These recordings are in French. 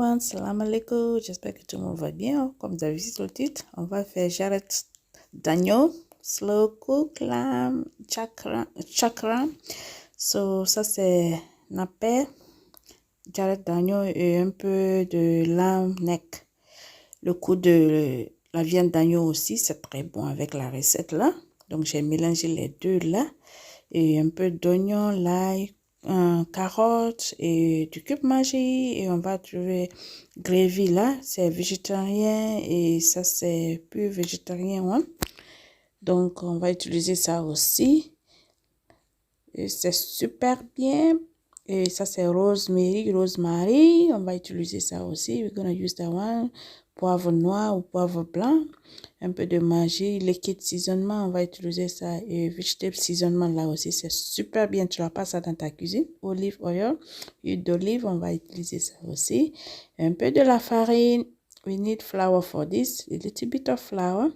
everyone, salam alaikum, j'espère que tout le monde va bien. Comme vous avez vu sur le titre, on va faire jarret d'agneau, slow cook, lamb, chakra. So, ça c'est nappé, jarret d'agneau et un peu de lamb neck. Le coup de la viande d'agneau aussi, c'est très bon avec la recette là. Donc j'ai mélangé les deux là et un peu d'oignon, l'ail, carottes et du cube magie et on va trouver gravy là, c'est végétarien et ça c'est plus végétarien, ouais. Donc on va utiliser ça aussi et c'est super bien. Et ça c'est rosemary, on va utiliser ça aussi. We're gonna use that one. Poivre noir ou poivre blanc, un peu de magie, liquide seasonement, on va utiliser ça. Et vegetable seasonement là aussi, c'est super bien. Tu vas pas ça dans ta cuisine. Olive oil, huile d'olive, on va utiliser ça aussi. Un peu de la farine. We need flour for this, a little bit of flour.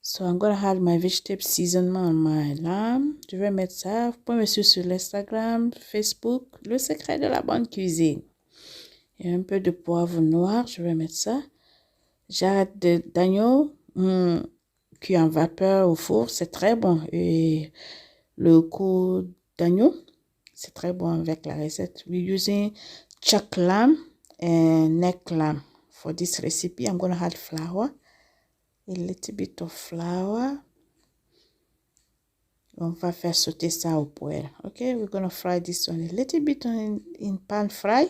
So I'm gonna add my vegetable seasonement on my lamb. Je vais mettre ça. Vous pouvez me suivre sur l'Instagram, Facebook, le secret de la bonne cuisine. Et un peu de poivre noir, je vais mettre ça. Jarret d'agneau cuit en vapeur au four, c'est très bon. Et le coup d'agneau, c'est très bon avec la recette. We're using chuck lamb and neck lamb. For this recipe, I'm going to add flour. A little bit of flour. On va faire sauter ça au poêle. Okay, we're going to fry this one a little bit in pan fry.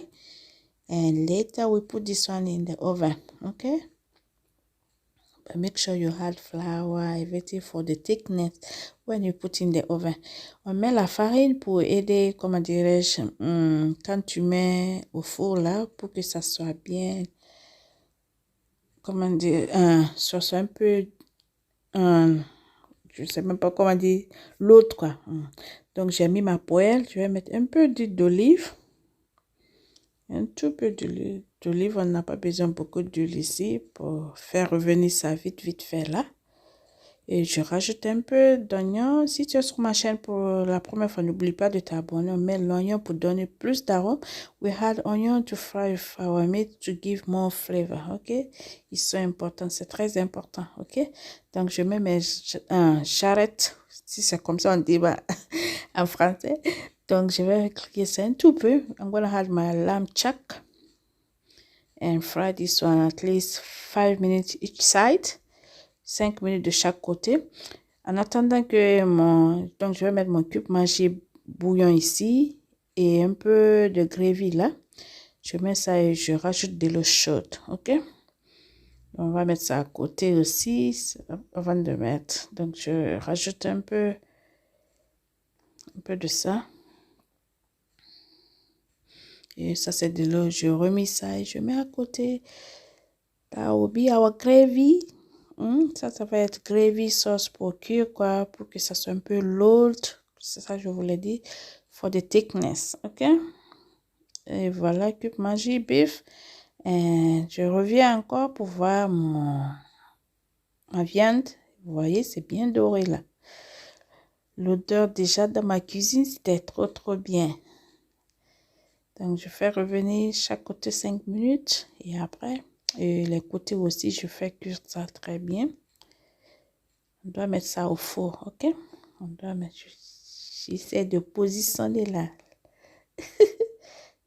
And later we put this one in the oven. Okay. But make sure you add flour, everything for the thickness when you put in the oven. On met la farine pour aider, comment dirais-je, quand tu mets au four là, pour que ça soit bien, comment dire, ça soit un peu, je sais même pas comment dire, l'autre quoi. Donc j'ai mis ma poêle, je vais mettre un peu d'huile d'olive. Un tout peu d'olive, on n'a pas besoin beaucoup d'huile ici pour faire revenir ça vite fait là. Et je rajoute un peu d'oignon. Si tu es sur ma chaîne pour la première fois, n'oublie pas de t'abonner. On met l'oignon pour donner plus d'arôme. We add onion to fry our meat to give more flavor, ok? Ils sont importants, c'est très important, ok? Donc je mets mes jarrets, si c'est comme ça on dit en français. Donc, je vais cliquer ça un tout peu. I'm going to add my lamb chuck and fry this one at least 5 minutes each side. 5 minutes de chaque côté. En attendant que donc, je vais mettre mon cube magie bouillon ici et un peu de gravy là. Je mets ça et je rajoute de l'eau chaude, ok? On va mettre ça à côté aussi avant de mettre. Donc, je rajoute un peu de ça. Et ça, c'est de l'eau. Je remis ça et je mets à côté. That will be our gravy. Ça va être gravy sauce pour cuire, quoi. Pour que ça soit un peu lourd. C'est ça que je voulais dire. For the thickness, ok? Et voilà, cube magie beef. Et je reviens encore pour voir ma viande. Vous voyez, c'est bien doré là. L'odeur déjà dans ma cuisine, c'était trop bien. Donc, je fais revenir chaque côté 5 minutes et après, et les côtés aussi, je fais cuire ça très bien. On doit mettre ça au four, ok? On doit mettre, j'essaie de positionner là.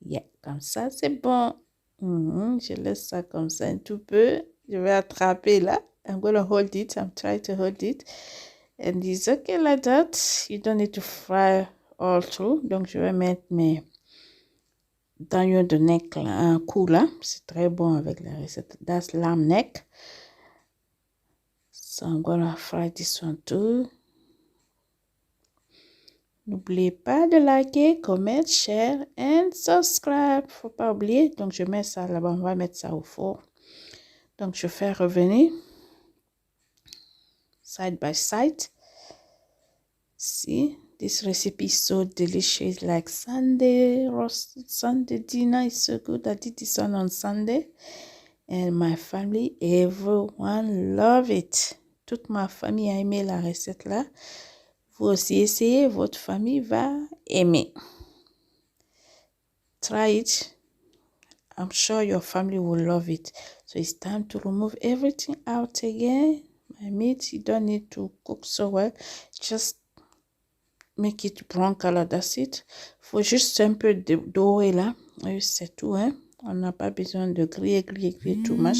Yeah, comme ça, c'est bon. Je laisse ça comme ça un tout peu. Je vais attraper là. I'm going to hold it. I'm trying to hold it. And it's okay like that. You don't need to fry all through. Donc, je vais mettre mes d'agneau de neck là, un coup là, c'est très bon avec la recette. That's lamb neck. So I'm gonna fry this one too. N'oubliez pas de liker, comment, share and subscribe. Faut pas oublier. Donc je mets ça là-bas, on va mettre ça au four. Donc je fais revenir side by side. See, this recipe is so delicious, like Sunday roast, Sunday dinner is so good. I did this one on Sunday. And my family, everyone love it. Toute ma famille a aimé la recette là. Vous aussi essayez, votre famille va aimer. Try it. I'm sure your family will love it. So it's time to remove everything out again. My meat, you don't need to cook so well. Just make it brown color, that's it. Faut juste un peu de doré là. Et c'est tout, hein. On n'a pas besoin de griller too much.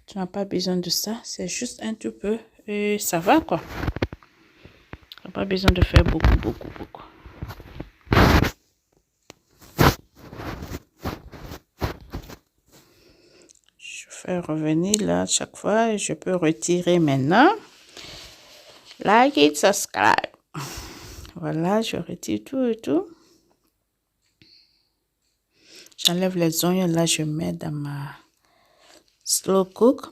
Tu n'as pas besoin de ça. C'est juste un tout peu. Et ça va, quoi. Tu n'as pas besoin de faire beaucoup. Je fais revenir là chaque fois. Je peux retirer maintenant. Like it, subscribe. Voilà, je retire tout et tout. J'enlève les oignons là, je mets dans ma slow cook.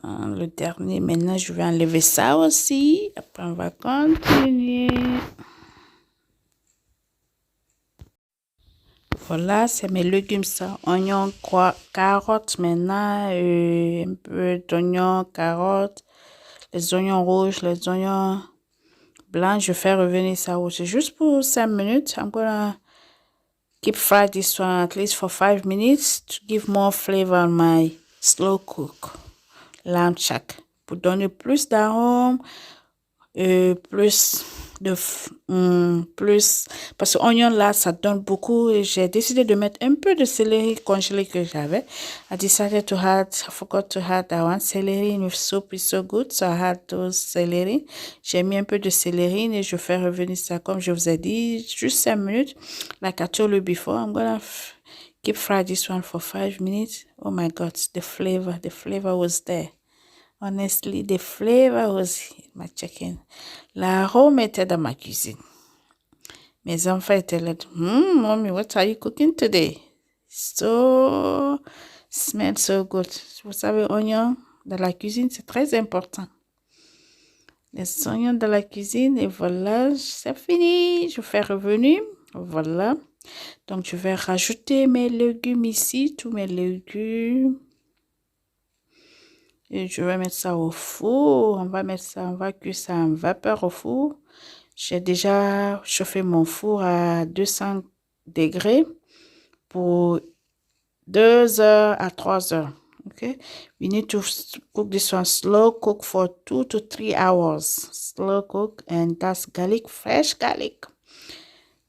Le dernier, maintenant, je vais enlever ça aussi. Après, on va continuer. Voilà, c'est mes légumes, ça. Oignons, carottes maintenant. Un peu d'oignons, carottes. Les oignons rouges, les oignons blancs. Je fais revenir ça aussi. Juste pour 5 minutes. I'm gonna keep fry this one at least for 5 minutes to give more flavor on my slow cook lamb chak. Pour donner plus d'arôme, plus parce que oignon là ça donne beaucoup. J'ai décidé de mettre un peu de céleri congelé que j'avais. I decided to add, I forgot to add that one celery in soup is so good, so I had those celery. J'ai mis un peu de céleri et je fais revenir ça comme je vous ai dit, juste 5 minutes. Like I told you before, I'm gonna keep fry this one for 5 minutes. Oh my god, the flavor was there. Honestly, the flavor was in my chicken. L'arôme était dans ma cuisine. Mes enfants étaient là, Mommy, what are you cooking today? Smells so good. Vous savez, oignons dans la cuisine, c'est très important. Les oignons dans la cuisine, et voilà, c'est fini. Je fais revenir. Voilà. Donc, je vais rajouter mes légumes ici, tous mes légumes. Et je vais mettre ça au four. On va cuire ça en vapeur au four. J'ai déjà chauffé mon four à 200 degrés pour 2 heures à 3 heures. Okay, we need to cook this one slow cook for 2 to 3 hours. Slow cook, and that's garlic, fresh garlic.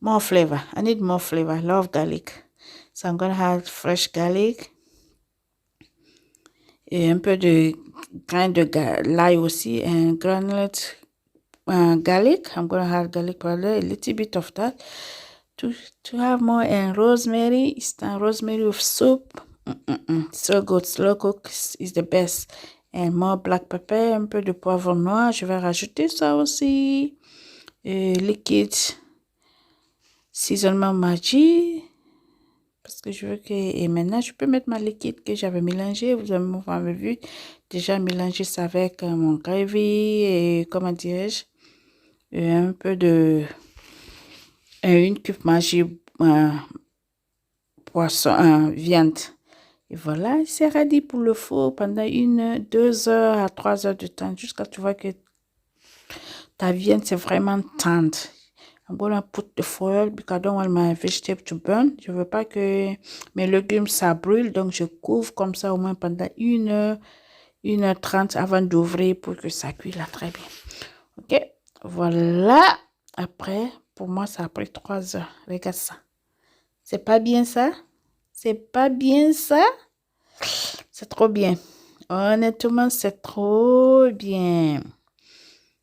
More flavor. I need more flavor. I love garlic. So I'm gonna add fresh garlic. Et un peu de grain de l'ail aussi, and granulate garlic. I'm gonna have garlic powder, a little bit of that to have more, and rosemary. It's rosemary with soup. So good. Slow cook is the best. And more black pepper, un peu de poivre noir. Je vais rajouter ça aussi. Liquide seasonement Maggi. Parce que je veux que... Et maintenant, je peux mettre ma liquide que j'avais mélangé. Vous avez vu déjà mélanger ça avec mon gravy et, comment dirais-je, un peu de... une cube Maggi poisson, viande. Et voilà, c'est ready pour le four pendant 2 heures à 3 heures de temps. Jusqu'à ce que tu vois que ta viande, c'est vraiment tendre. I'm gonna put the foil because I don't want my vegetable to burn. Je veux pas que mes légumes ça brûle, donc je couvre comme ça au moins pendant 1 heure, 1h30 avant d'ouvrir pour que ça cuise là très bien. Ok, voilà. Après, pour moi, ça a pris 3 heures. Regarde ça. C'est pas bien ça? C'est pas bien ça? C'est trop bien. Honnêtement, c'est trop bien.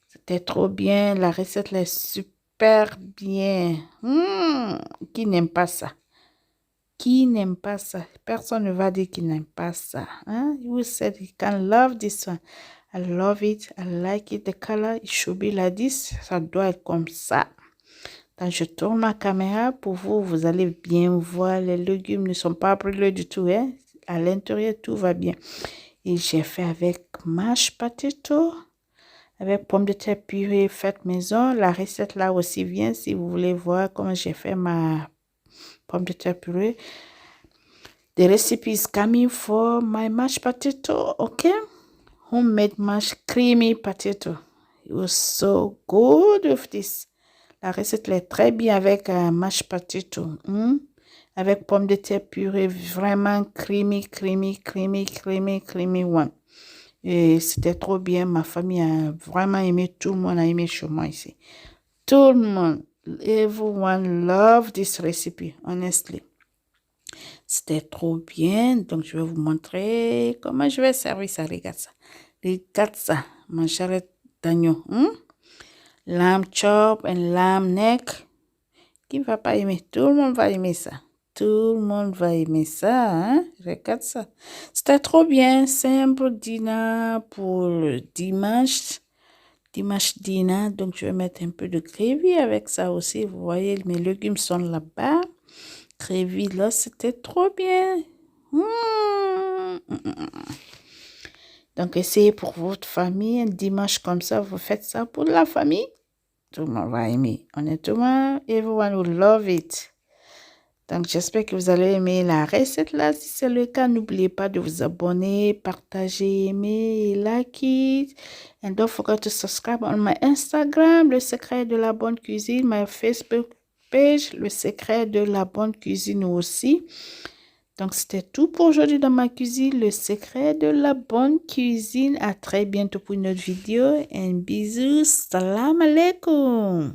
C'était trop bien. La recette est super bien. Qui n'aime pas ça? Qui n'aime pas ça? Personne ne va dire qu'il n'aime pas ça. Hein? You said you can love this one. I love it. I like it. The color, it should be like this. Ça doit être comme ça. Quand je tourne ma caméra pour vous, vous allez bien voir. Les légumes ne sont pas brûlés du tout. Hein? À l'intérieur, tout va bien. Et j'ai fait avec mashed potato, avec pommes de terre purée faite maison. La recette là aussi vient si vous voulez voir comment j'ai fait ma pomme de terre purée. The recipe is coming for my mashed potato, okay? Homemade mashed creamy potato. It was so good with this. La recette est très bien avec mashed potato. avec pommes de terre purée, vraiment creamy one. Et c'était trop bien, ma famille a vraiment aimé, tout le monde a aimé chez moi ici. Tout le monde, everyone loved this recipe, honestly. C'était trop bien, donc je vais vous montrer comment je vais servir ça. Regarde ça, mon charrette d'agneau. Lamb chop et lamb neck. Qui va pas aimer? Tout le monde va aimer ça. Tout le monde va aimer ça, hein? Regarde ça. C'était trop bien, simple dîner pour le dimanche. Dimanche dîner, donc je vais mettre un peu de gravy avec ça aussi. Vous voyez, mes légumes sont là-bas. Gravy là, c'était trop bien. Donc, essayez pour votre famille. Un dimanche comme ça, vous faites ça pour la famille. Tout le monde va aimer. Honnêtement, everyone will love it. Donc, j'espère que vous allez aimer la recette là. Si c'est le cas, n'oubliez pas de vous abonner, partager, aimer, like it. And don't forget to subscribe on my Instagram, Le Secret de la Bonne Cuisine, my Facebook page, Le Secret de la Bonne Cuisine aussi. Donc, c'était tout pour aujourd'hui dans ma cuisine, Le Secret de la Bonne Cuisine. À très bientôt pour une autre vidéo. Un bisou. Salam alaikum.